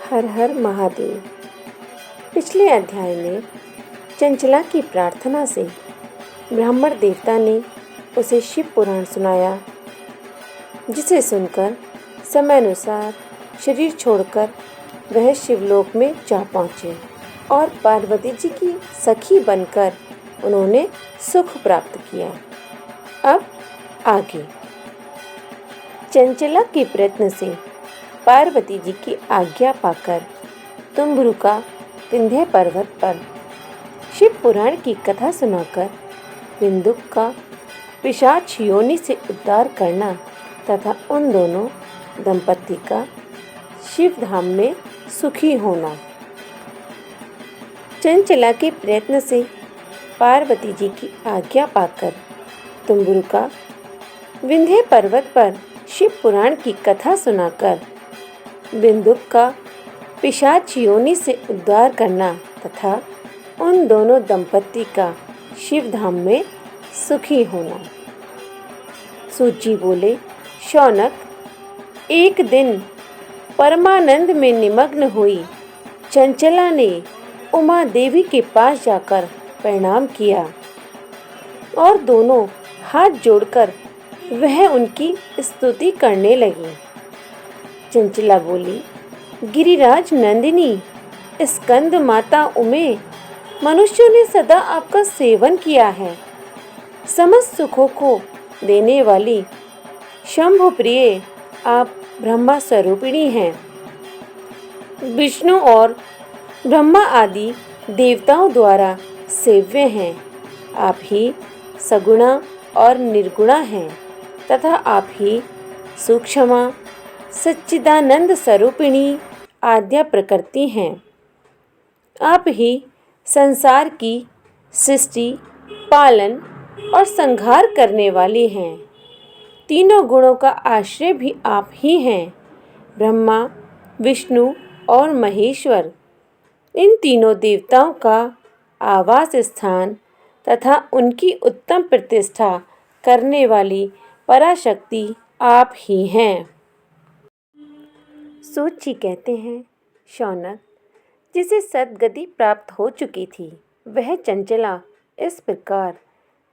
हर हर महादेव। पिछले अध्याय में चंचला की प्रार्थना से ब्राह्मण देवता ने उसे शिव पुराण सुनाया, जिसे सुनकर समयानुसार शरीर छोड़कर वह शिवलोक में जा पहुँचे और पार्वती जी की सखी बनकर उन्होंने सुख प्राप्त किया। अब आगे। चंचला के प्रयत्न से पार्वती जी की आज्ञा पाकर तुम्बरुका विंध्य पर्वत पर शिव पुराण की कथा सुनाकर विंदुक का पिशाच योनि से उद्धार करना तथा उन दोनों दंपति का शिव धाम में सुखी होना। चंचला के प्रयत्न से पार्वती जी की आज्ञा पाकर तुम्बरुका विंध्य पर्वत पर शिव पुराण की कथा सुनाकर विंदुक का पिशाच योनि से उद्धार करना तथा उन दोनों दंपति का शिव धाम में सुखी होना। सूत जी बोले, शौनक, एक दिन परमानंद में निमग्न हुई चंचला ने उमा देवी के पास जाकर प्रणाम किया और दोनों हाथ जोड़कर वह उनकी स्तुति करने लगी। चंचला बोली, गिरिराज नंदिनी, स्कंद माता उमे, मनुष्यों ने सदा आपका सेवन किया है। समस्त सुखों को देने वाली शंभु प्रिय आप ब्रह्मा स्वरूपिणी हैं। विष्णु और ब्रह्मा आदि देवताओं द्वारा सेव्य हैं। आप ही सगुणा और निर्गुणा हैं तथा आप ही सूक्ष्मा सच्चिदानंद स्वरूपिणी आद्या प्रकृति हैं। आप ही संसार की सृष्टि, पालन और संहार करने वाली हैं। तीनों गुणों का आश्रय भी आप ही हैं। ब्रह्मा, विष्णु और महेश्वर, इन तीनों देवताओं का आवास स्थान तथा उनकी उत्तम प्रतिष्ठा करने वाली पराशक्ति आप ही हैं। सूत जी कहते हैं, शौनक, जिसे सद्गति प्राप्त हो चुकी थी वह चंचला इस प्रकार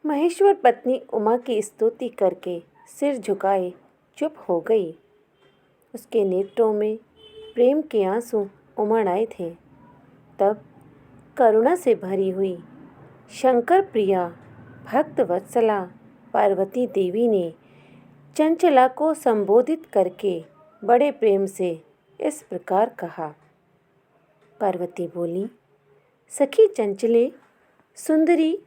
महेश्वर पत्नी उमा की स्तुति करके सिर झुकाए चुप हो गई। उसके नेत्रों में प्रेम के आंसू उमड़ आए थे। तब करुणा से भरी हुई शंकर प्रिया भक्त वत्सला पार्वती देवी ने चंचला को संबोधित करके बड़े प्रेम से इस प्रकार कहा। पार्वती बोली, सखी चंचले, सुंदरी,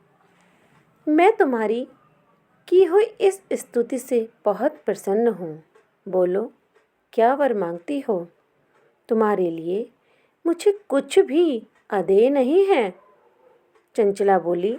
मैं तुम्हारी की हुई इस स्तुति से बहुत प्रसन्न हूँ। बोलो, क्या वर मांगती हो? तुम्हारे लिए मुझे कुछ भी अदेय नहीं है। चंचला बोली,